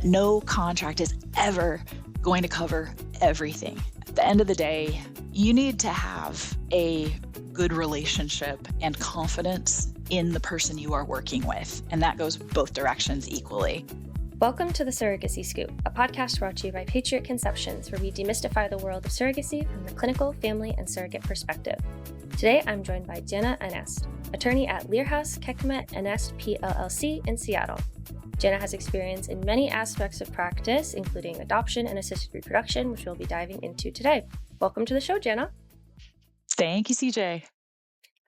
No contract is ever going to cover everything. At the end of the day, you need to have a good relationship and confidence in the person you are working with. And that goes both directions equally. Welcome to the Surrogacy Scoop, a podcast brought to you by Patriot Conceptions, where we demystify the world of surrogacy from the clinical, family, and surrogate perspective. Today, I'm joined by Janna Annest, attorney at Lirhus Keckemet Annest PLLC in Seattle. Janna has experience in many aspects of practice, including adoption and assisted reproduction, which we'll be diving into today. Welcome to the show, Janna. Thank you, CJ.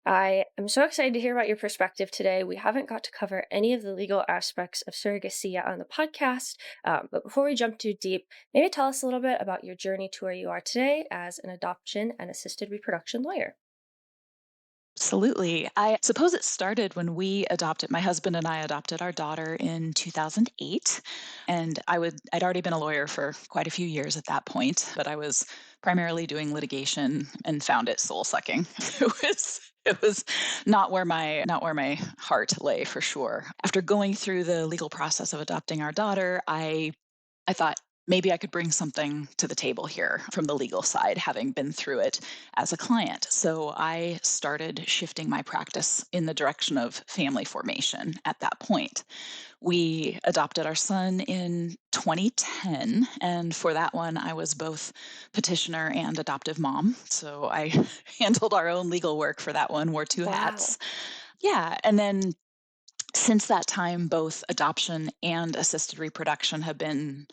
I am so excited to hear about your perspective today. We haven't got to cover any of the legal aspects of surrogacy yet on the podcast, but before we jump too deep, maybe tell us a little bit about your journey to where you are today as an adoption and assisted reproduction lawyer. Absolutely. I suppose it started when my husband and I adopted our daughter in 2008. And I'd already been a lawyer for quite a few years at that point, but I was primarily doing litigation and found it soul sucking. It was not where my heart lay for sure. After going through the legal process of adopting our daughter, I thought maybe I could bring something to the table here from the legal side, having been through it as a client. So I started shifting my practice in the direction of family formation at that point. We adopted our son in 2010. And for that one, I was both petitioner and adoptive mom. So I handled our own legal work for that one, wore two Wow. hats. Yeah. And then since that time, both adoption and assisted reproduction have been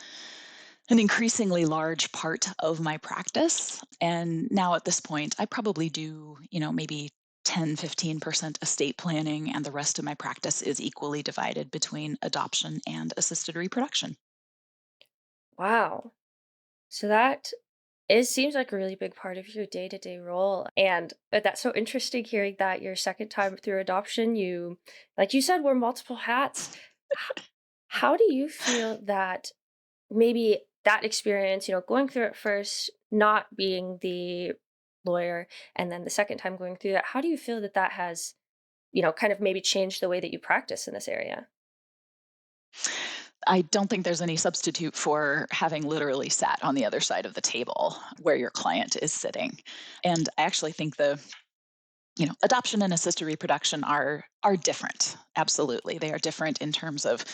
an increasingly large part of my practice. And now at this point, I probably do, maybe 10-15% estate planning, and the rest of my practice is equally divided between adoption and assisted reproduction. Wow. So seems like a really big part of your day-to-day role. And that's so interesting hearing that your second time through adoption, like you said, wore multiple hats. H- How do you feel that maybe that experience, going through it first, not being the lawyer, and then the second time going through that, how do you feel that that has, kind of maybe changed the way that you practice in this area? I don't think there's any substitute for having literally sat on the other side of the table where your client is sitting. And I actually think adoption and assisted reproduction are different. Absolutely. They are different in terms of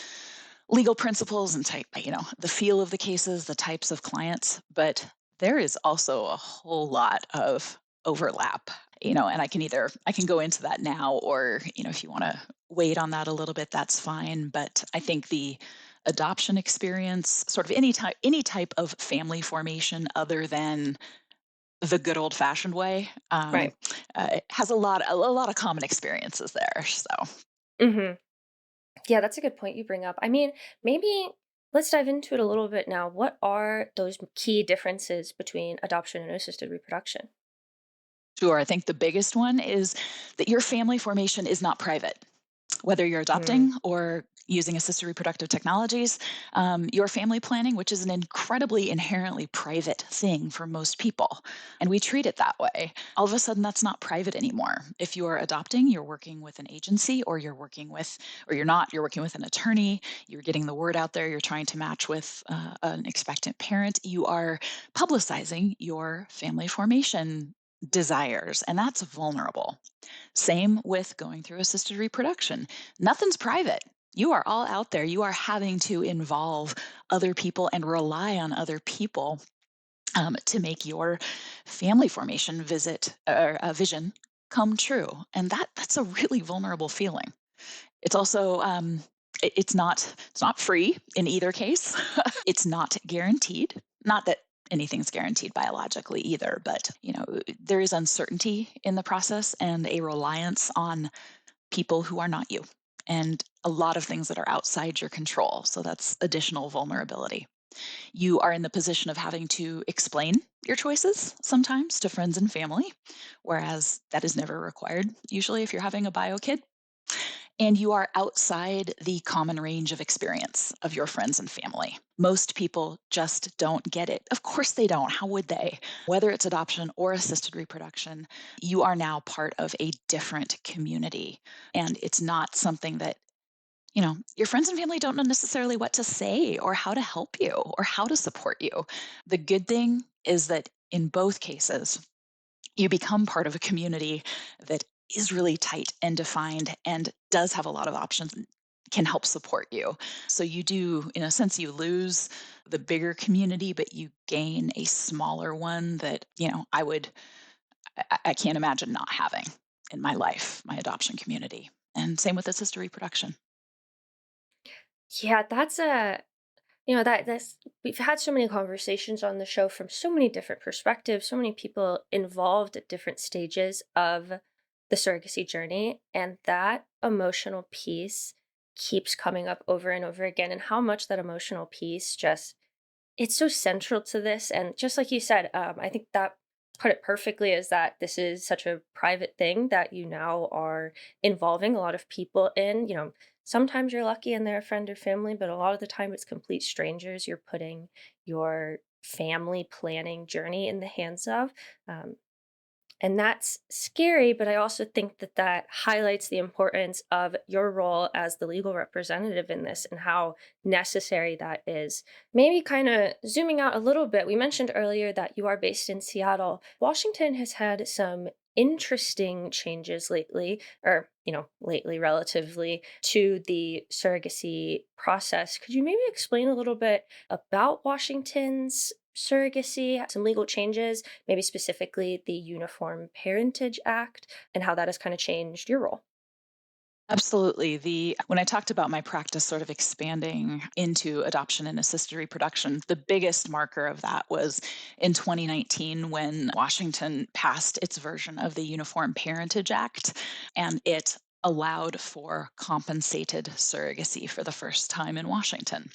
legal principles and type, the feel of the cases, the types of clients, but there is also a whole lot of overlap, and I can go into that now, or, if you want to wait on that a little bit, that's fine. But I think the adoption experience, sort of any type of family formation other than the good old fashioned way, Right. has a lot of common experiences there. So hmm Yeah, that's a good point you bring up. I mean, maybe let's dive into it a little bit now. What are those key differences between adoption and assisted reproduction? sure, I think the biggest one is that your family formation is not private. Whether you're Mm, adopting or using assisted reproductive technologies, your family planning, which is an incredibly inherently private thing for most people. And we treat it that way. All of a sudden, that's not private anymore. If you're adopting, you're working with an agency, or you're not, you're working with an attorney, you're getting the word out there, you're trying to match with an expectant parent, you are publicizing your family formation desires, and that's vulnerable. Same with going through assisted reproduction. Nothing's private. You are all out there. You are having to involve other people and rely on other people to make your family formation vision come true. And that's a really vulnerable feeling. It's also it's not free in either case. It's not guaranteed. Not that anything's guaranteed biologically either, but there is uncertainty in the process and a reliance on people who are not you, and a lot of things that are outside your control. So that's additional vulnerability. You are in the position of having to explain your choices sometimes to friends and family, whereas that is never required usually if you're having a bio kid. And you are outside the common range of experience of your friends and family. Most people just don't get it. Of course they don't. How would they? Whether it's adoption or assisted reproduction, you are now part of a different community. And it's not something that your friends and family don't know necessarily what to say or how to help you or how to support you. The good thing is that in both cases, you become part of a community that is really tight and defined and does have a lot of options and can help support you. So you do, in a sense, you lose the bigger community, but you gain a smaller one that, I can't imagine not having in my life, my adoption community. And same with assisted reproduction. Yeah, that's we've had so many conversations on the show from so many different perspectives, so many people involved at different stages of the surrogacy journey, and that emotional piece keeps coming up over and over again, and how much that emotional piece just it's so central to this, and just like you said, I think that put it perfectly is that this is such a private thing that you now are involving a lot of people in. Sometimes you're lucky and they're a friend or family, but a lot of the time it's complete strangers you're putting your family planning journey in the hands of. Um, and that's scary, but I also think that that highlights the importance of your role as the legal representative in this and how necessary that is. Maybe kind of zooming out a little bit, we mentioned earlier that you are based in Seattle. Washington has had some interesting changes lately, or, lately relatively to the surrogacy process. Could you maybe explain a little bit about Washington's surrogacy, some legal changes, maybe specifically the Uniform Parentage Act, and how that has kind of changed your role? Absolutely. The When I talked about my practice sort of expanding into adoption and assisted reproduction, the biggest marker of that was in 2019 when Washington passed its version of the Uniform Parentage Act, and it allowed for compensated surrogacy for the first time in Washington.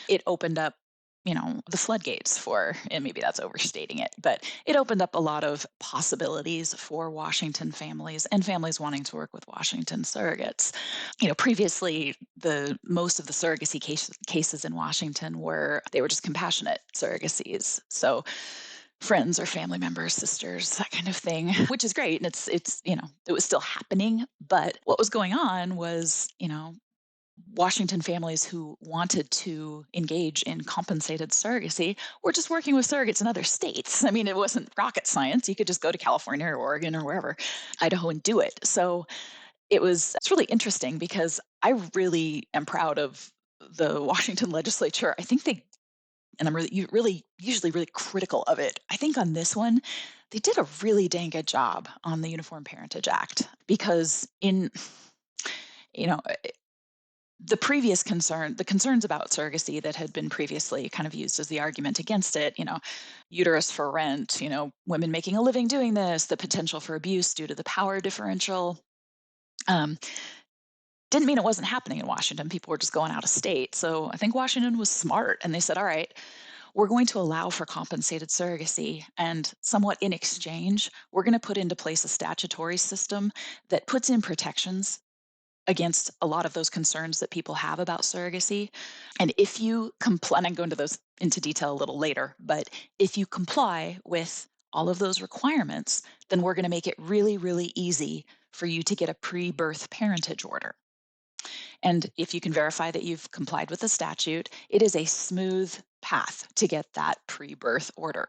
It opened up the floodgates for, and maybe that's overstating it, but it opened up a lot of possibilities for Washington families and families wanting to work with Washington surrogates. Previously, the most of the surrogacy cases in Washington they were just compassionate surrogacies. So friends or family members, sisters, that kind of thing, which is great. And it was still happening. But what was going on was, Washington families who wanted to engage in compensated surrogacy were just working with surrogates in other states. I mean, it wasn't rocket science. You could just go to California or Oregon or wherever, Idaho, and do it. So it's really interesting because I really am proud of the Washington legislature. I think and I'm really usually really critical of it. I think on this one, they did a really dang good job on the Uniform Parentage Act because you know, the concerns about surrogacy that had been previously kind of used as the argument against it, uterus for rent, women making a living doing this, the potential for abuse due to the power differential. Um, didn't mean it wasn't happening in Washington. People were just going out of state. So I think Washington was smart and they said, all right, we're going to allow for compensated surrogacy. And somewhat in exchange, we're going to put into place a statutory system that puts in protections against a lot of those concerns that people have about surrogacy. And if you comply, and I can go into those into detail a little later, but if you comply with all of those requirements, then we're going to make it really, really easy for you to get a pre birth parentage order. And if you can verify that you've complied with the statute, it is a smooth path to get that pre birth order.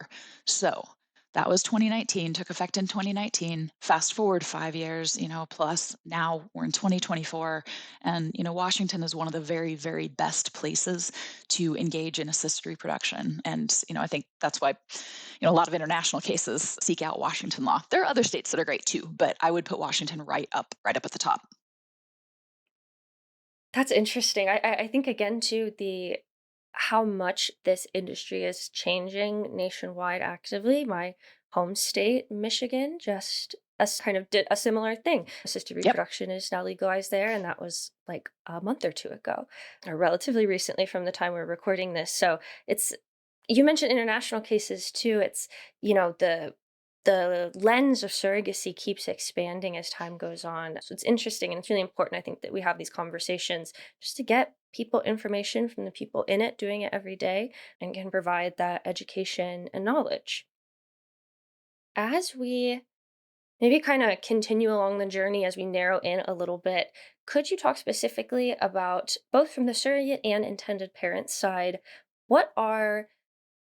So that was 2019, took effect in 2019. Fast forward 5 years, plus now we're in 2024. And, Washington is one of the very, very best places to engage in assisted reproduction. And, I think that's why, a lot of international cases seek out Washington law. There are other states that are great too, but I would put Washington right up at the top. That's interesting. I think again too the how much this industry is changing nationwide actively. My home state, Michigan, just kind of did a similar thing. Assisted Yep. reproduction is now legalized there, and that was like a month or two ago, or relatively recently from the time we're recording this. So it's you mentioned international cases too. It's the lens of surrogacy keeps expanding as time goes on. So it's interesting and it's really important, I think, that we have these conversations just to get people information from the people in it, doing it every day, and can provide that education and knowledge. As we Maybe kind of continue along the journey as we narrow in a little bit. Could you talk specifically about both from the surrogate and intended parent side? What are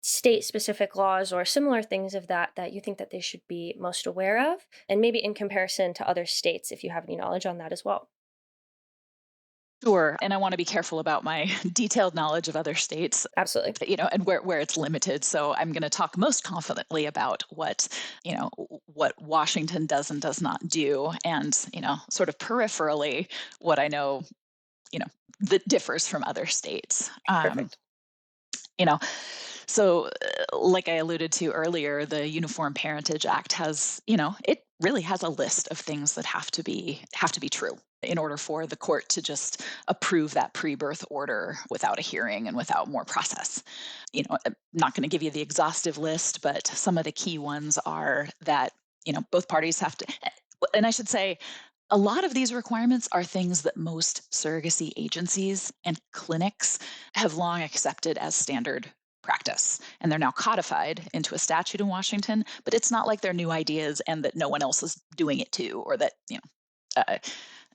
state specific laws or similar things of that you think that they should be most aware of? And maybe in comparison to other states, if you have any knowledge on that as well. Sure. And I want to be careful about my detailed knowledge of other states, Absolutely. and where it's limited. So I'm going to talk most confidently about what, what Washington does and does not do, and, sort of peripherally what I know, you know, that differs from other states. Perfect. You know, so, like I alluded to earlier, the Uniform Parentage Act has, it really has a list of things that have to be true in order for the court to just approve that pre-birth order without a hearing and without more process. I'm not going to give you the exhaustive list, but some of the key ones are that, both parties have to, and I should say, a lot of these requirements are things that most surrogacy agencies and clinics have long accepted as standard practice. And they're now codified into a statute in Washington, but it's not like they're new ideas and that no one else is doing it too, or that,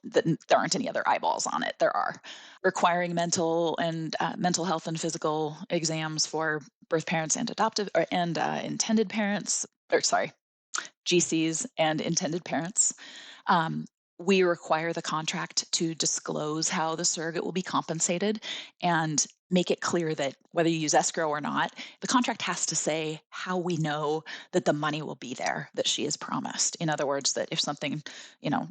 there aren't any other eyeballs on it. There are requiring mental health and physical exams for birth parents and adoptive and intended parents, or sorry, GCs and intended parents. Um, we require the contract to disclose how the surrogate will be compensated and make it clear that whether you use escrow or not, the contract has to say how we know that the money will be there that she is promised. In other words, that if something, you know,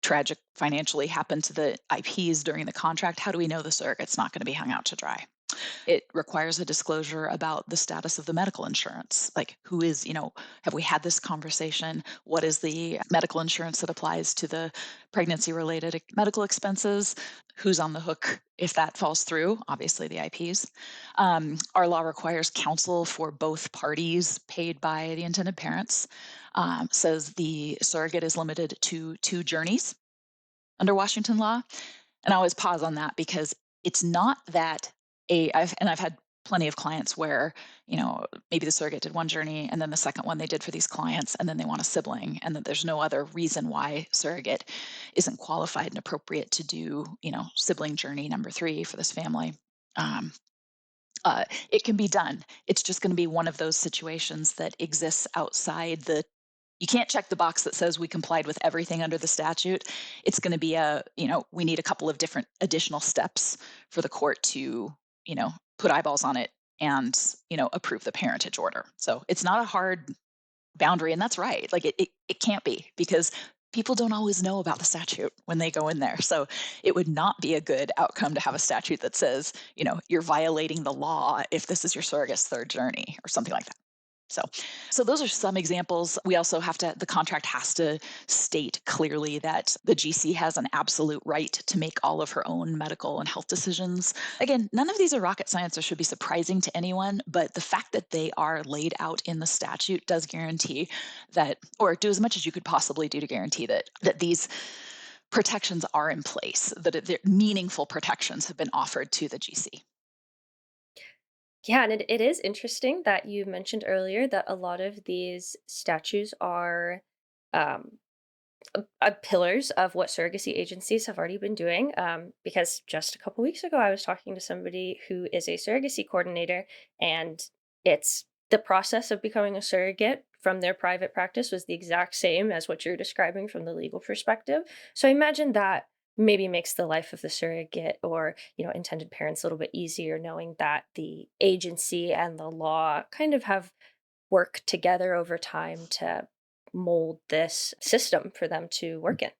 tragic financially happened to the IPs during the contract, how do we know the surrogate's not going to be hung out to dry? It requires a disclosure about the status of the medical insurance. Like, who is, have we had this conversation? What is the medical insurance that applies to the pregnancy related medical expenses? Who's on the hook if that falls through? Obviously, the IPs. Our law requires counsel for both parties paid by the intended parents. Says the surrogate is limited to two journeys under Washington law. And I always pause on that because it's not that I've had plenty of clients where, maybe the surrogate did one journey and then the second one they did for these clients and then they want a sibling and that there's no other reason why surrogate isn't qualified and appropriate to do, sibling journey number 3 for this family. Um, it can be done. It's just going to be one of those situations that exists outside the you can't check the box that says we complied with everything under the statute. It's going to be we need a couple of different additional steps for the court to, put eyeballs on it and, approve the parentage order. So it's not a hard boundary. And that's right. Like it can't be because people don't always know about the statute when they go in there. So it would not be a good outcome to have a statute that says, you're violating the law if this is your surrogate's third journey or something like that. So, so those are some examples. We also the contract has to state clearly that the GC has an absolute right to make all of her own medical and health decisions. Again, none of these are rocket science or should be surprising to anyone, but the fact that they are laid out in the statute does guarantee that, or do as much as you could possibly do to guarantee that these protections are in place, that meaningful protections have been offered to the GC. Yeah, and it is interesting that you mentioned earlier that a lot of these statues are um, pillars of what surrogacy agencies have already been doing. Because just a couple weeks ago, I was talking to somebody who is a surrogacy coordinator, and it's the process of becoming a surrogate from their private practice was the exact same as what you're describing from the legal perspective. So I imagine that maybe makes the life of the surrogate or intended parents a little bit easier knowing that the agency and the law kind of have work together over time to mold this system for them to work in.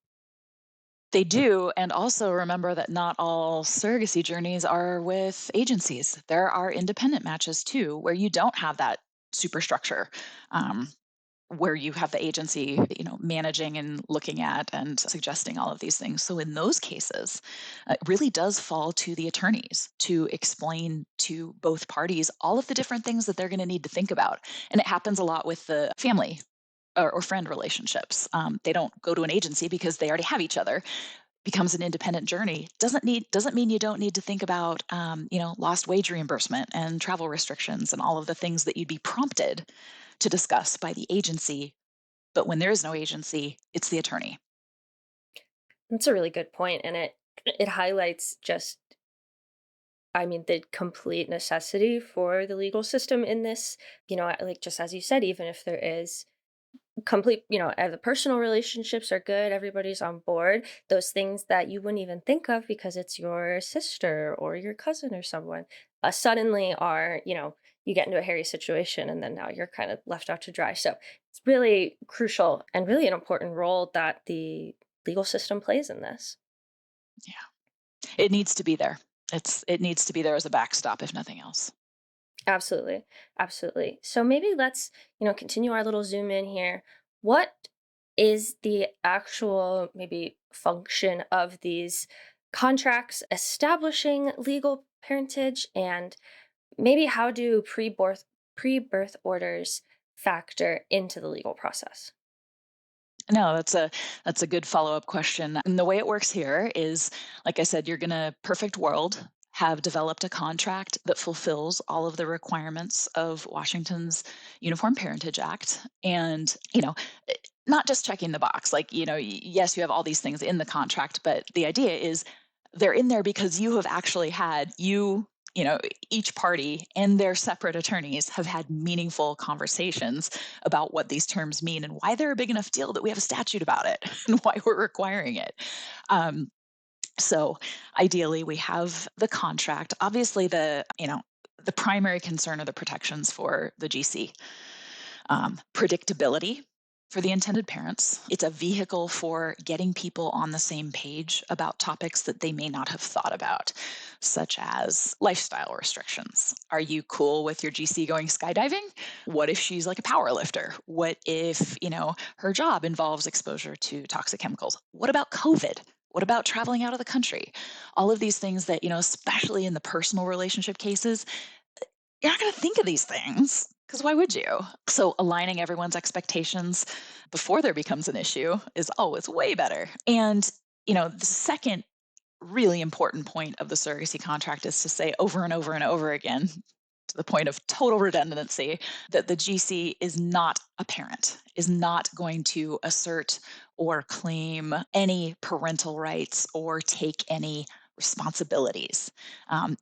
They do. And also remember that not all surrogacy journeys are with agencies. There are independent matches too, where you don't have that superstructure, um, where you have the agency, managing and looking at and suggesting all of these things. So in those cases, it really does fall to the attorneys to explain to both parties all of the different things that they're going to need to think about. And it happens a lot with the family or friend relationships. They don't go to an agency because they already have each other. Becomes an independent journey. Doesn't mean you don't need to think about lost wage reimbursement and travel restrictions and all of the things that you'd be prompted to discuss by the agency But when there is no agency, it's the attorney. That's a really good point, and it highlights just, I mean, the complete necessity for the legal system in this. Like just as you said, even if there is complete, the personal relationships are good, everybody's on board, those things that you wouldn't even think of because it's your sister or your cousin or someone, suddenly are, you get into a hairy situation and then now you're kind of left out to dry. So it's really crucial and really an important role that the legal system plays in this. Yeah. It needs to be there. It needs to be there as a backstop, if nothing else. Absolutely. Absolutely. So maybe let's, continue our little zoom in here. What is the actual maybe function of these contracts establishing legal parentage, and maybe how do pre-birth orders factor into the legal process? No, that's a good follow-up question. And the way it works here is, like I said, you're gonna perfect world have developed a contract that fulfills all of the requirements of Washington's Uniform Parentage Act. And, not just checking the box. Like, yes, you have all these things in the contract, but the idea is they're in there because you have actually had you know, each party and their separate attorneys have had meaningful conversations about what these terms mean and why they're a big enough deal that we have a statute about it and why we're requiring it. Um, so ideally, we have the contract. Obviously, the primary concern are the protections for the GC. Predictability for the intended parents. It's a vehicle for getting people on the same page about topics that they may not have thought about, such as lifestyle restrictions. Are you cool with your GC going skydiving? What if she's like a power lifter? What if, her job involves exposure to toxic chemicals? What about COVID? What about traveling out of the country? All of these things that, especially in the personal relationship cases, you're not going to think of these things because why would you? So, aligning everyone's expectations before there becomes an issue is always way better. And, the second really important point of the surrogacy contract is to say over and over and over again, to the point of total redundancy, that the GC is not a parent, is not going to assert or claim any parental rights or take any responsibilities.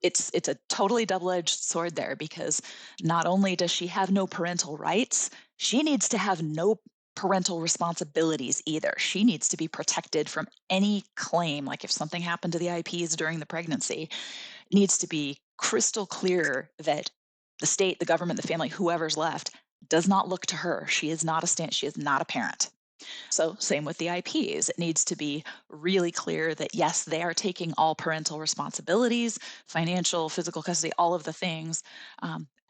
It's a totally double-edged sword there because not only does she have no parental rights, she needs to have no parental responsibilities either. She needs to be protected from any claim, like if something happened to the IPs during the pregnancy, it needs to be crystal clear that the state, the government, the family, whoever's left, does not look to her. She is not a parent. So, same with the IPs. It needs to be really clear that yes, they are taking all parental responsibilities, financial, physical custody, all of the things,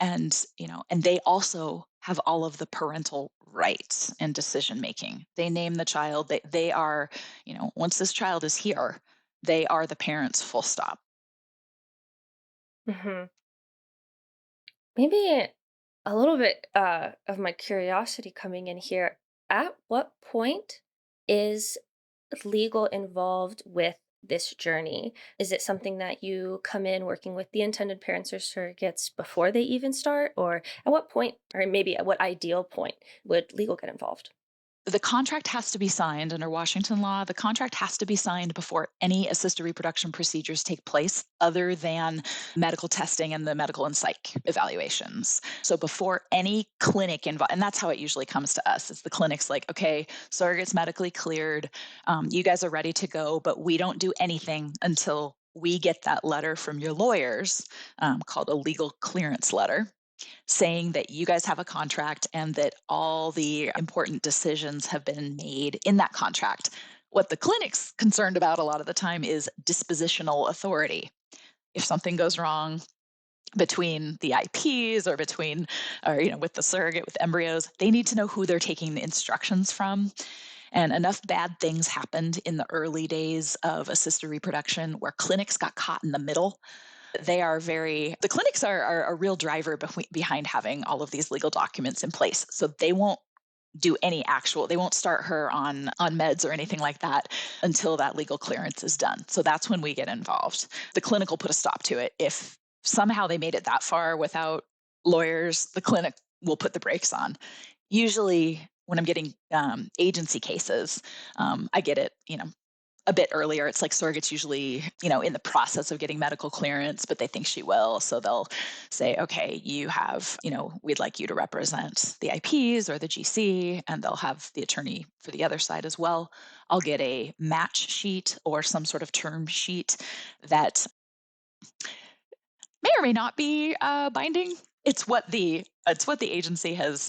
and they also have all of the parental rights and decision making. They name the child. They are, once this child is here, they are the parents. Full stop. Hmm. Maybe a little bit of my curiosity coming in here. At what point is legal involved with this journey? Is it something that you come in working with the intended parents or surrogates before they even start? Or at what point, or maybe at what ideal point, would legal get involved? The contract has to be signed under Washington law. The contract has to be signed before any assisted reproduction procedures take place other than medical testing and the medical and psych evaluations. So before any clinic involved, and that's how it usually comes to us. It's the clinic's like, okay, surrogate's medically cleared. You guys are ready to go, but we don't do anything until we get that letter from your lawyers, called a legal clearance letter, saying that you guys have a contract and that all the important decisions have been made in that contract. What the clinic's concerned about a lot of the time is dispositional authority. If something goes wrong between the IPs or with the surrogate with embryos, they need to know who they're taking the instructions from. And enough bad things happened in the early days of assisted reproduction where clinics got caught in the middle. The clinics are a real driver behind having all of these legal documents in place. So they won't they won't start her on meds or anything like that until that legal clearance is done. So that's when we get involved. The clinic will put a stop to it. If somehow they made it that far without lawyers, the clinic will put the brakes on. Usually when I'm getting agency cases, I get it, a bit earlier. It's like surrogates usually, in the process of getting medical clearance, but they think she will. So they'll say, okay, you have, we'd like you to represent the IPs or the GC, and they'll have the attorney for the other side as well. I'll get a match sheet or some sort of term sheet that may or may not be binding. It's what the agency has,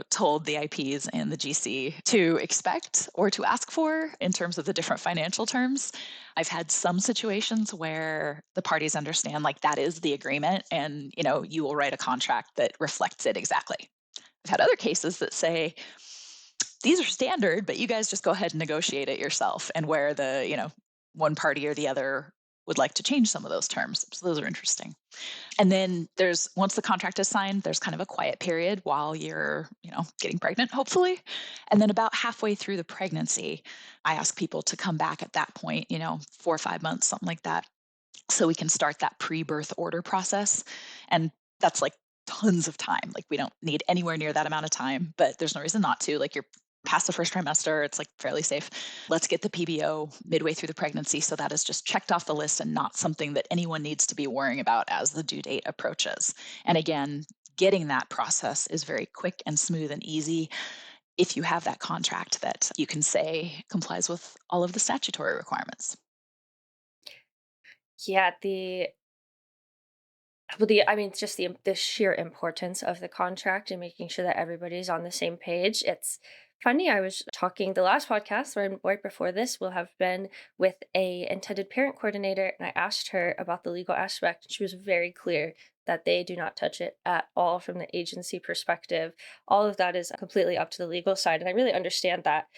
told the IPs and the GC to expect or to ask for in terms of the different financial terms. I've had some situations where the parties understand like that is the agreement, and you will write a contract that reflects it exactly. I've had other cases that say these are standard, but you guys just go ahead and negotiate it yourself, and where the one party or the other would like to change some of those terms. So those are interesting. And then once the contract is signed, there's kind of a quiet period while you're, getting pregnant, hopefully. And then about halfway through the pregnancy, I ask people to come back at that point, 4 or 5 months, something like that, so we can start that pre-birth order process. And that's like tons of time. Like we don't need anywhere near that amount of time, but there's no reason not to. Like you're past the first trimester, it's like fairly safe. Let's get the PBO midway through the pregnancy so that is just checked off the list and not something that anyone needs to be worrying about as the due date approaches. And again, getting that process is very quick and smooth and easy if you have that contract that you can say complies with all of the statutory requirements. Yeah, I mean, just the sheer importance of the contract and making sure that everybody's on the same page. It's funny. I was talking the last podcast, right before this, will have been with a intended parent coordinator, and I asked her about the legal aspect. And she was very clear that they do not touch it at all from the agency perspective. All of that is completely up to the legal side, and I really understand that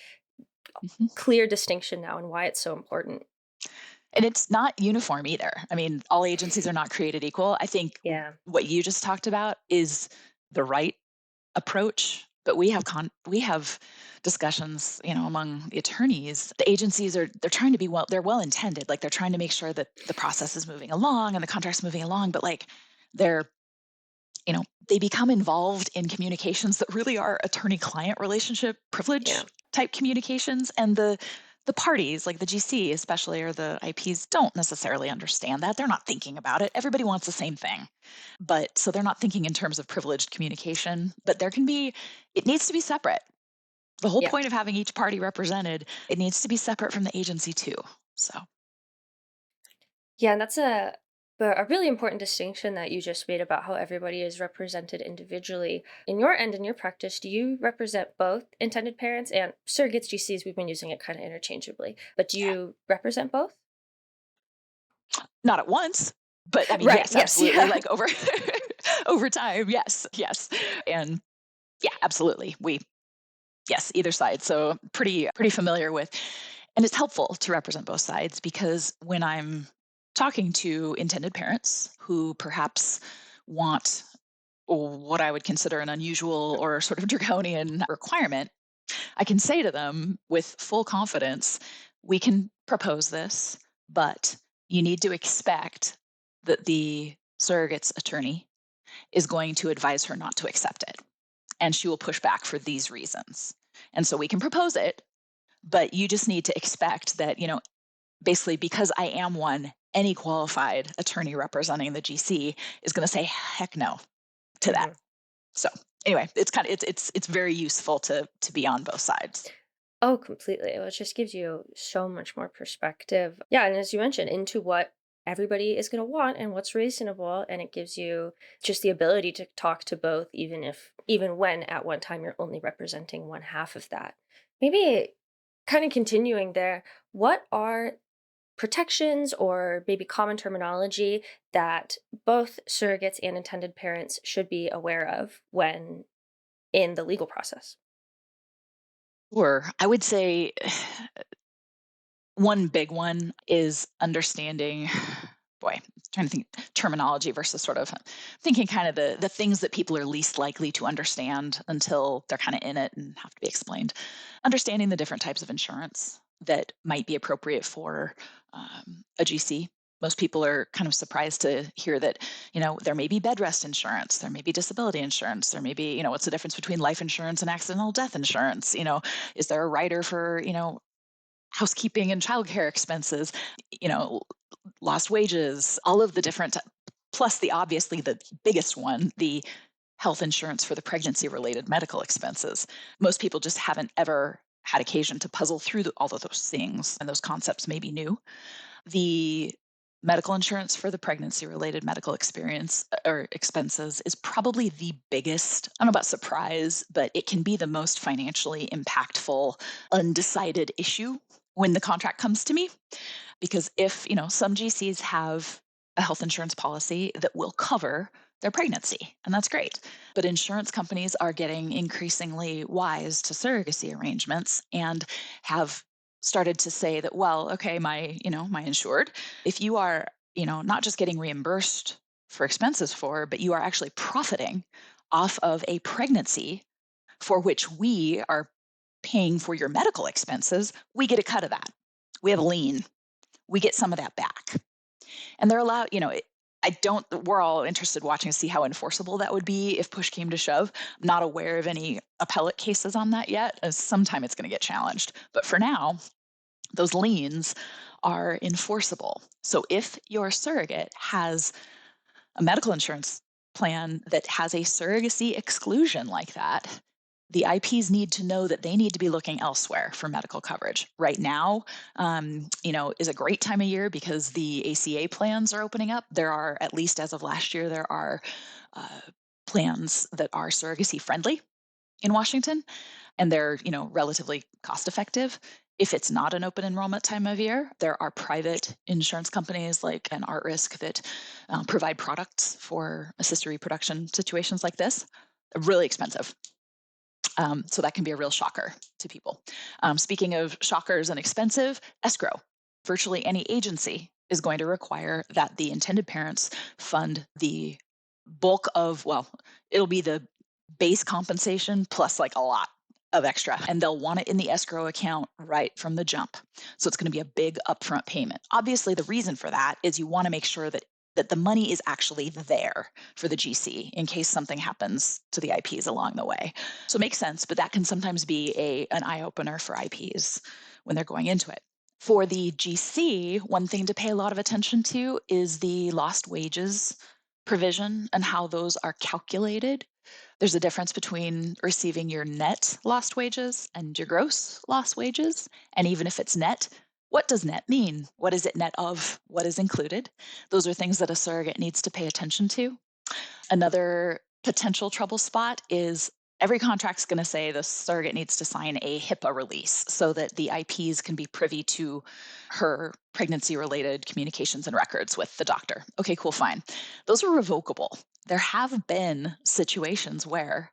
Mhm. clear distinction now and why it's so important. And it's not uniform either. I mean, all agencies are not created equal. I think Yeah, what you just talked about is the right approach, but we have discussions, among the attorneys. The agencies they're trying to be they're well intended. Like they're trying to make sure that the process is moving along and the contract's moving along, but like they're they become involved in communications that really are attorney client relationship yeah, privilege type communications, and the parties like the GC especially or the IPs don't necessarily understand that. They're not thinking about it. Everybody wants the same thing. But so they're not thinking in terms of privileged communication, but it needs to be separate. The whole yeah. point of having each party represented, it needs to be separate from the agency too. So, Yeah, and that's a really important distinction that you just made about how everybody is represented individually. In your end, in your practice, do you represent both intended parents and surrogates GCs? We've been using it kind of interchangeably, but do yeah, you represent both? not at once, but I mean, Right. yes, Yes. absolutely. Yeah. Like over over time, yes, yes, and yeah, absolutely. Yes, either side. So pretty familiar with, and it's helpful to represent both sides because when I'm talking to intended parents who perhaps want what I would consider an unusual or sort of draconian requirement, I can say to them with full confidence, we can propose this, but you need to expect that the surrogate's attorney is going to advise her not to accept it. And she will push back for these reasons. And so we can propose it, but you just need to expect that, basically because I am one, any qualified attorney representing the GC is going to say heck no to that. Mhm. So anyway, it's very useful to be on both sides. Oh, completely. Well, it just gives you so much more perspective. Yeah, and as you mentioned, into what everybody is going to want and what's reasonable, and it gives you just the ability to talk to both, even when at one time you're only representing one half of that. Maybe kind of continuing there, what are protections or maybe common terminology that both surrogates and intended parents should be aware of when in the legal process? Or I would say one big one is understanding, boy, trying to think terminology versus sort of thinking kind of the things that people are least likely to understand until they're kind of in it and have to be explained. Understanding the different types of insurance that might be appropriate for a GC. Most people are kind of surprised to hear that, there may be bed rest insurance, there may be disability insurance, there may be, what's the difference between life insurance and accidental death insurance? Is there a rider for, housekeeping and childcare expenses, you know, lost wages, all of the different, plus the obviously the biggest one, the health insurance for the pregnancy related medical expenses. Most people just haven't ever had occasion to puzzle through all of those things, and those concepts may be new. The medical insurance for the pregnancy related medical experience or expenses is probably the biggest, I don't know about surprise, but it can be the most financially impactful, undecided issue when the contract comes to me. Because if, some GCs have a health insurance policy that will cover their pregnancy, and that's great. But insurance companies are getting increasingly wise to surrogacy arrangements and have started to say that, well, okay, my insured, if you are, not just getting reimbursed for expenses for, but you are actually profiting off of a pregnancy for which we are paying for your medical expenses, we get a cut of that. We have a lien, we get some of that back. And they're allowed, I don't, we're all interested watching to see how enforceable that would be if push came to shove. I'm not aware of any appellate cases on that yet, as sometime it's going to get challenged. But for now, those liens are enforceable. So if your surrogate has a medical insurance plan that has a surrogacy exclusion like that, the IPs need to know that they need to be looking elsewhere for medical coverage. Right now, is a great time of year because the ACA plans are opening up. There are, at least as of last year, there are uh, plans that are surrogacy friendly in Washington, and they're, relatively cost effective. If it's not an open enrollment time of year, there are private insurance companies like an Art Risk that provide products for assisted reproduction situations like this. Really expensive. So that can be a real shocker to people. Speaking of shockers and expensive, escrow. Virtually any agency is going to require that the intended parents fund the bulk of, well, it'll be the base compensation plus like a lot of extra, and they'll want it in the escrow account right from the jump. So it's going to be a big upfront payment. Obviously, the reason for that is you want to make sure that the money is actually there for the GC in case something happens to the IPs along the way. So it makes sense, but that can sometimes be an eye opener for IPs when they're going into it. For the GC, one thing to pay a lot of attention to is the lost wages provision and how those are calculated. There's a difference between receiving your net lost wages and your gross lost wages. And even if it's net, what does net mean? What is it net of? What is included? Those are things that a surrogate needs to pay attention to. Another potential trouble spot is every contract's going to say the surrogate needs to sign a HIPAA release so that the IPs can be privy to her pregnancy related communications and records with the doctor. Okay, cool, fine. Those are revocable. There have been situations where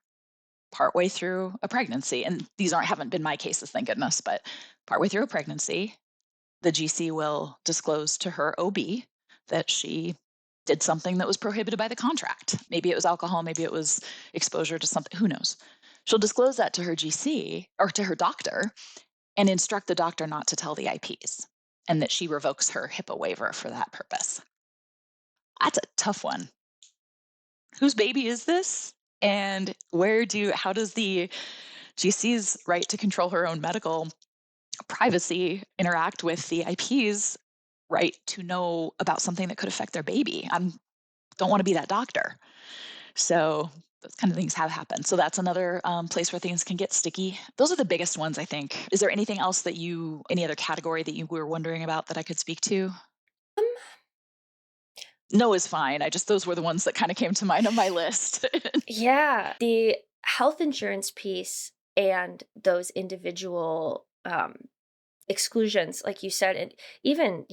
partway through a pregnancy, and these haven't been my cases, thank goodness, but partway through a pregnancy, the GC will disclose to her OB that she did something that was prohibited by the contract. Maybe it was alcohol, maybe it was exposure to something, who knows. She'll disclose that to her GC or to her doctor and instruct the doctor not to tell the IPs and that she revokes her HIPAA waiver for that purpose. That's a tough one. Whose baby is this? And how does the GC's right to control her own medical privacy interact with the IP's right to know about something that could affect their baby? I don't want to be that doctor. So those kind of things have happened. So that's another place where things can get sticky. Those are the biggest ones, I think. Is there anything else any other category that you were wondering about that I could speak to? Um, No is fine. Those were the ones that kind of came to mind on my list. yeah, the health insurance piece and those individual exclusions, like you said, and even,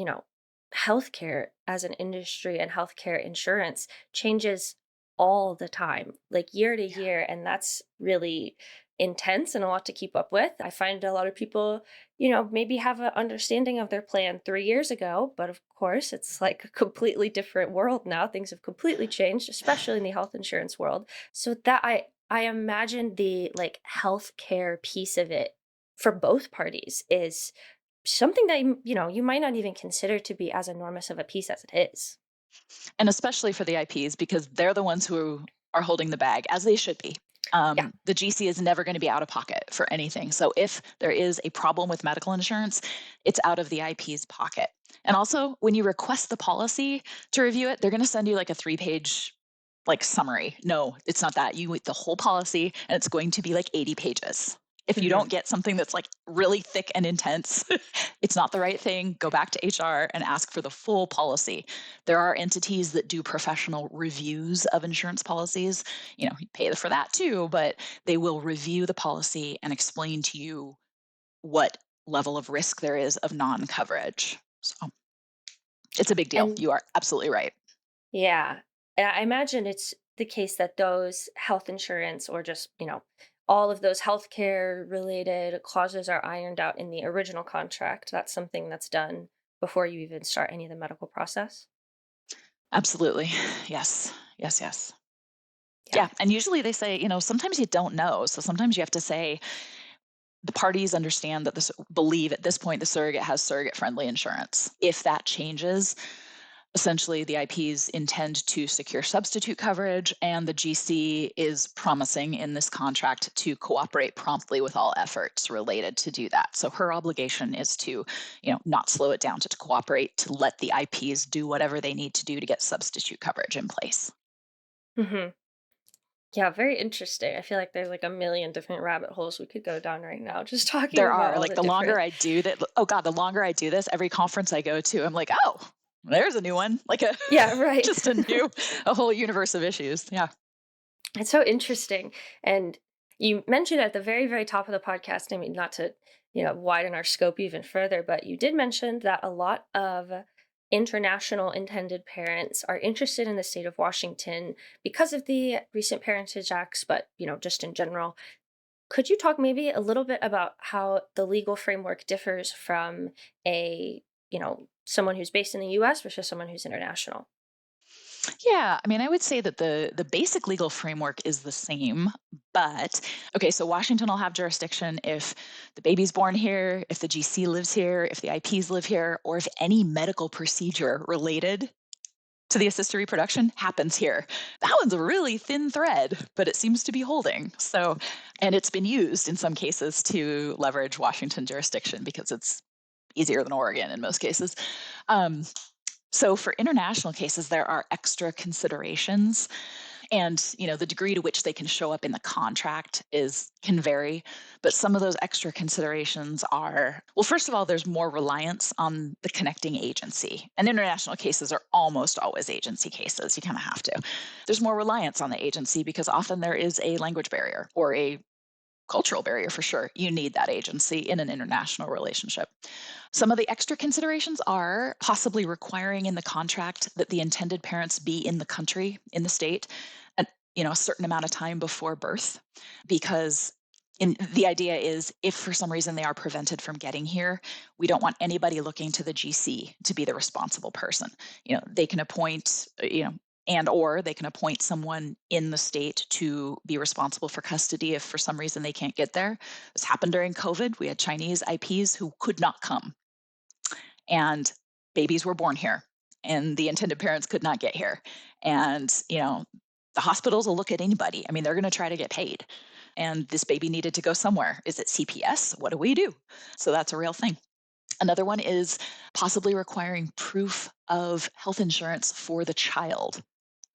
healthcare as an industry and healthcare insurance changes all the time, like year to Yeah. year. And that's really intense and a lot to keep up with. I find a lot of people, maybe have an understanding of their plan 3 years ago, but of course, it's like a completely different world now. Things have completely changed, especially in the health insurance world. So that I imagine the like healthcare piece of it for both parties is something that you might not even consider to be as enormous of a piece as it is. And especially for the IPs because they're the ones who are holding the bag, as they should be. Yeah. The GC is never going to be out of pocket for anything. So if there is a problem with medical insurance, it's out of the IP's pocket. And also, when you request the policy to review it, they're going to send you like a 3-page like summary. No, it's not that. You read the whole policy and it's going to be like 80 pages. If you Hmm. don't get something that's like really thick and intense, it's not the right thing. Go back to HR and ask for the full policy. There are entities that do professional reviews of insurance policies. You pay for that too, but they will review the policy and explain to you what level of risk there is of non coverage. So it's a big deal. And You are absolutely right. yeah, and I imagine it's the case that those health insurance or just, all of those healthcare related clauses are ironed out in the original contract. That's something that's done before you even start any of the medical process. Absolutely. Yes. Yes. Yes. Yeah. Yeah. And usually they say, sometimes you don't know. So sometimes you have to say the parties understand that this believe at this point the surrogate has surrogate friendly insurance. If that changes, essentially the IPs intend to secure substitute coverage, and the GC is promising in this contract to cooperate promptly with all efforts related to do that. So her obligation is to, not slow it down, to cooperate, to let the IPs do whatever they need to do to get substitute coverage in place. Hmm. Yeah, very interesting. I feel like there's like a million different rabbit holes we could go down right now, just talking There about are all like the the longer different. I do that. Oh God, the longer I do this, every conference I go to, I'm like, oh, there's a new one, like a Yeah, right. just a whole universe of issues. Yeah. It's so interesting. And you mentioned at the very, very top of the podcast, I mean, not to, widen our scope even further, but you did mention that a lot of international intended parents are interested in the state of Washington because of the recent parentage acts, but, just in general. Could you talk maybe a little bit about how the legal framework differs from someone who's based in the US versus someone who's international? Yeah, I mean, I would say that the basic legal framework is the same, but okay, so Washington will have jurisdiction if the baby's born here, if the GC lives here, if the IPs live here, or if any medical procedure related to the assisted reproduction happens here. That one's a really thin thread, but it seems to be holding. So, and it's been used in some cases to leverage Washington jurisdiction because it's easier than Oregon in most cases. Um, so for international cases, there are extra considerations, and the degree to which they can show up in the contract is can vary. But some of those extra considerations are, well, first of all, there's more reliance on the connecting agency, and international cases are almost always agency cases. You kind of have to. There's more reliance on the agency because often there is a language barrier or a cultural barrier for sure. You need that agency in an international relationship. Some of the extra considerations are possibly requiring in the contract that the intended parents be in the country, in the state, at a certain amount of time before birth, because the idea is if for some reason they are prevented from getting here, we don't want anybody looking to the GC to be the responsible person. They can appoint, and or they can appoint someone in the state to be responsible for custody if for some reason they can't get there. This happened during COVID. We had Chinese IPs who could not come, and babies were born here, and the intended parents could not get here. And the hospitals will look at anybody. I mean, they're going to try to get paid, and this baby needed to go somewhere. Is it CPS? What do we do? So that's a real thing. Another one is possibly requiring proof of health insurance for the child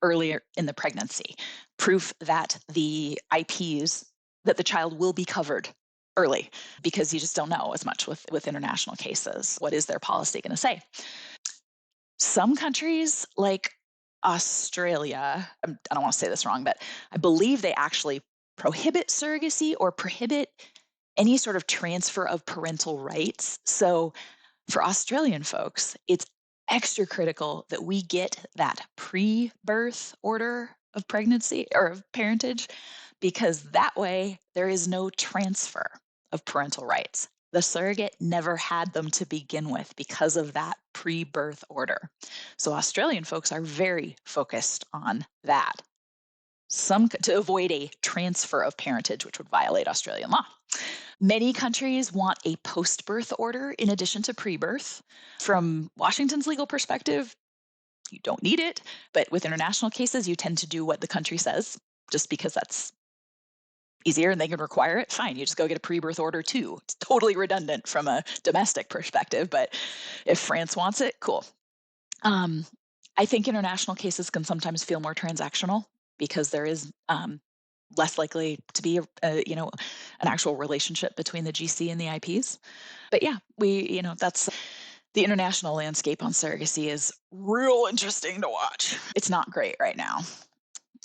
earlier in the pregnancy, proof that the IPs, that the child will be covered early, because you just don't know as much with international cases. What is their policy going to say? Some countries like Australia, I don't want to say this wrong, but I believe they actually prohibit surrogacy or prohibit any sort of transfer of parental rights. So for Australian folks, it's extra critical that we get that pre birth order of pregnancy or of parentage, because that way there is no transfer of parental rights. The surrogate never had them to begin with because of that pre birth order. So Australian folks are very focused on that. Some to avoid a transfer of parentage, which would violate Australian law. Many countries want a post birth order in addition to pre birth. From Washington's legal perspective, you don't need it. But with international cases, you tend to do what the country says just because that's easier and they can require it. Fine, you just go get a pre birth order too. It's totally redundant from a domestic perspective. But if France wants it, cool. Um, I think international cases can sometimes feel more transactional because there is less likely to be an actual relationship between the GC and the IPs. But yeah, that's the international landscape on surrogacy is real interesting to watch. It's not great right now.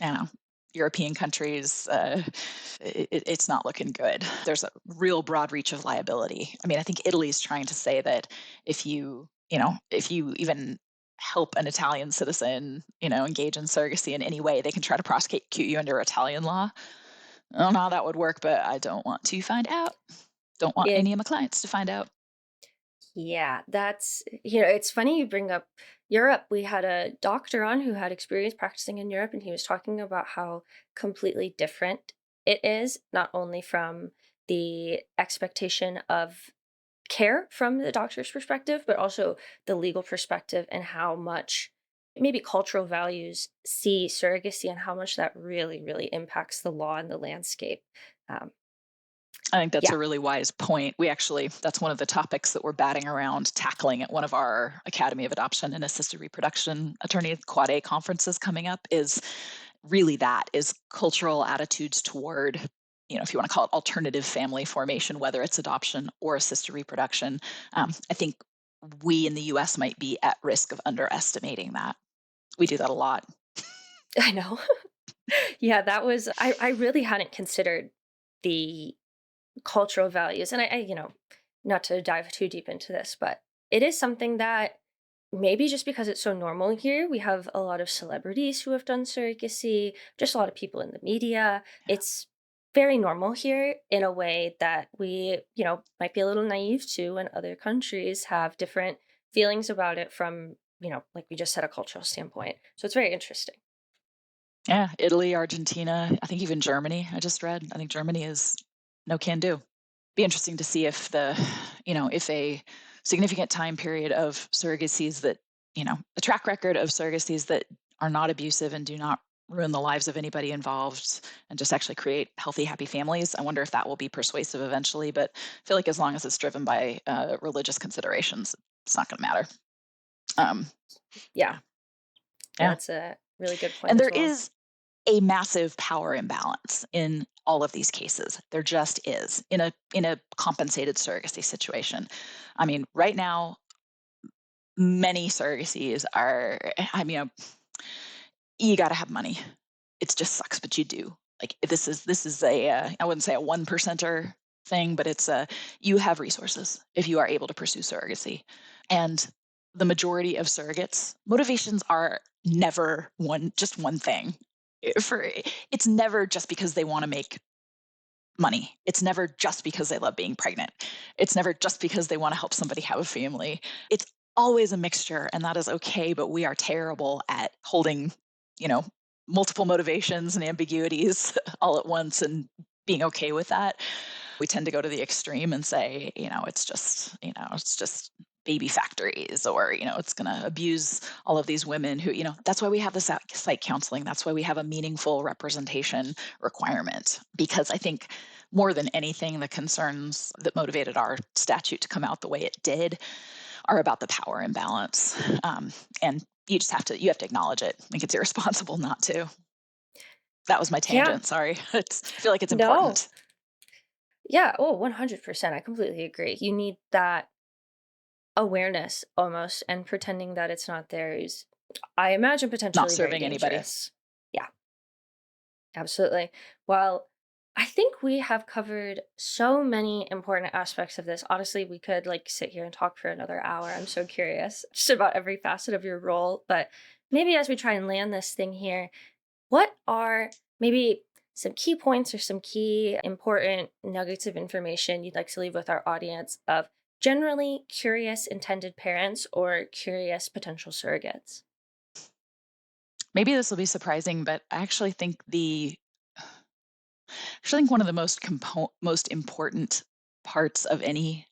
You know, European countries, it's not looking good. There's a real broad reach of liability. I mean, I think Italy is trying to say that if you even help an Italian citizen, engage in surrogacy in any way, they can try to prosecute you under Italian law. I don't know how that would work, but I don't want to find out. Don't want Yeah, any of my clients to find out. yeah, that's it's funny you bring up Europe. We had a doctor on who had experience practicing in Europe, and he was talking about how completely different it is, not only from the expectation of care from the doctor's perspective, but also the legal perspective and how much maybe cultural values see surrogacy and how much that really, really impacts the law and the landscape. Um, I think that's yeah, a really wise point. That's one of the topics that we're batting around tackling at one of our Academy of Adoption and Assisted Reproduction Attorney Quad A conferences coming up is really that is cultural attitudes toward, if you want to call it alternative family formation, whether it's adoption or assisted reproduction. I think we in the US might be at risk of underestimating that. We do that a lot. I know. Yeah, that was I really hadn't considered the cultural values. And not to dive too deep into this, but it is something that maybe just because it's so normal here, we have a lot of celebrities who have done surrogacy, just a lot of people in the media. It's very normal here in a way that we, might be a little naive to when other countries have different feelings about it from, like we just said, a cultural standpoint. So it's very interesting. Yeah, Italy, Argentina, I think even Germany, I just read. I think Germany is no can do. Be interesting to see if if a significant time period of surrogacies that, a track record of surrogacies that are not abusive and do not ruin the lives of anybody involved and just actually create healthy, happy families. I wonder if that will be persuasive eventually. But I feel like as long as it's driven by religious considerations, it's not going to matter. Um, Yeah, yeah, yeah. that's a really good point And as there well. is a massive power imbalance in all of these cases. There just is in a compensated surrogacy situation. I mean, right now, many surrogacies are. I mean, you got to have money. It just sucks, but you do. Like this is a I wouldn't say a one percenter thing, but it's a you have resources if you are able to pursue surrogacy, and the majority of surrogates motivations are never one thing. For it's never just because they want to make money. It's never just because they love being pregnant. It's never just because they want to help somebody have a family. It's always a mixture, and that is okay, but we are terrible at holding, you know, multiple motivations and ambiguities all at once and being okay with that. We tend to go to the extreme and say, it's just baby factories or, it's going to abuse all of these women who, that's why we have the site counseling. That's why we have a meaningful representation requirement. Because I think more than anything, the concerns that motivated our statute to come out the way it did are about the power imbalance. And you have to acknowledge it. I think it's irresponsible not to. That was my Yeah, tangent. Sorry. I feel like it's no. important. Yeah, oh, 100%. I completely agree. You need that awareness almost, and pretending that it's not there is, I imagine, Not potentially very serving anybody. dangerous. Yeah, absolutely. Well, I think we have covered so many important aspects of this. Honestly, we could like sit here and talk for another hour. I'm so curious just about every facet of your role. But maybe as we try and land this thing here, what are maybe some key points or some key important nuggets of information you'd like to leave with our audience of generally curious intended parents or curious potential surrogates? Maybe this will be surprising, but I actually think one of the most important parts of any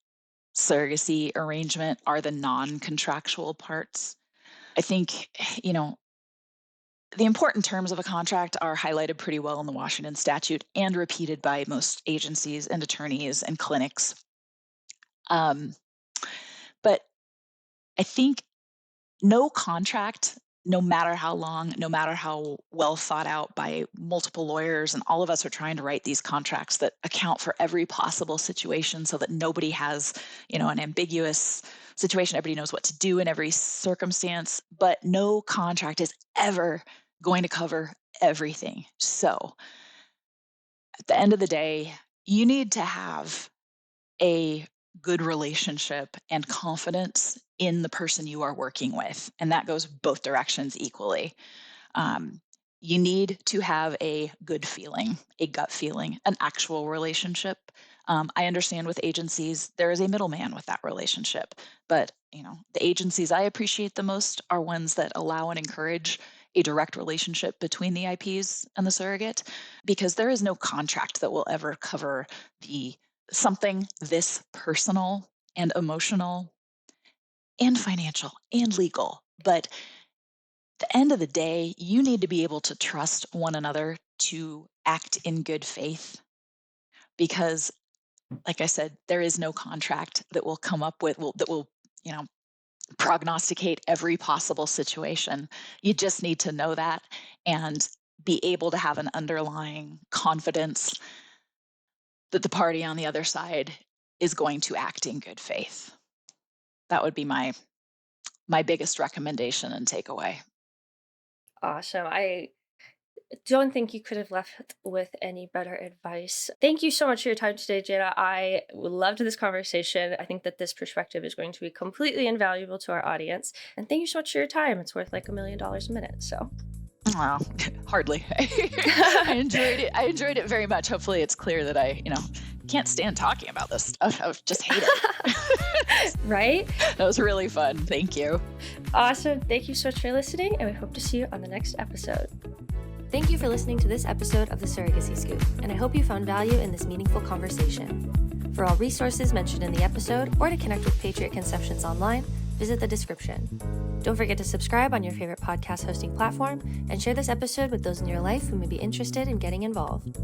surrogacy arrangement are the non-contractual parts. I think, you know, the important terms of a contract are highlighted pretty well in the Washington statute and repeated by most agencies and attorneys and clinics. Um, but I think no contract, no matter how long, no matter how well thought out by multiple lawyers, and all of us are trying to write these contracts that account for every possible situation so that nobody has, an ambiguous situation. Everybody knows what to do in every circumstance, but no contract is ever going to cover everything. So at the end of the day, you need to have a good relationship and confidence in the person you are working with. And that goes both directions equally. Um, you need to have a good feeling, a gut feeling, an actual relationship. I understand with agencies, there is a middleman with that relationship. But, the agencies I appreciate the most are ones that allow and encourage a direct relationship between the IPs and the surrogate, because there is no contract that will ever cover the something this personal and emotional and financial and legal. But the end of the day, you need to be able to trust one another to act in good faith because, like I said, there is no contract that will come up with that will, you know, prognosticate every possible situation. You just need to know that and be able to have an underlying confidence that the party on the other side is going to act in good faith. That would be my biggest recommendation and takeaway. Awesome. I don't think you could have left with any better advice. Thank you so much for your time today, Jada. I loved this conversation. I think that this perspective is going to be completely invaluable to our audience. And thank you so much for your time. It's worth like $1 million a minute. So Wow, hardly. I enjoyed it. I enjoyed it very much. Hopefully, it's clear that I, can't stand talking about this stuff. I just hate it. right? That was really fun. Thank you. Awesome. Thank you so much for listening, and we hope to see you on the next episode. Thank you for listening to this episode of the Surrogacy Scoop, and I hope you found value in this meaningful conversation. For all resources mentioned in the episode, or to connect with Patriot Conceptions online, visit the description. Don't forget to subscribe on your favorite podcast hosting platform, and share this episode with those in your life who may be interested in getting involved.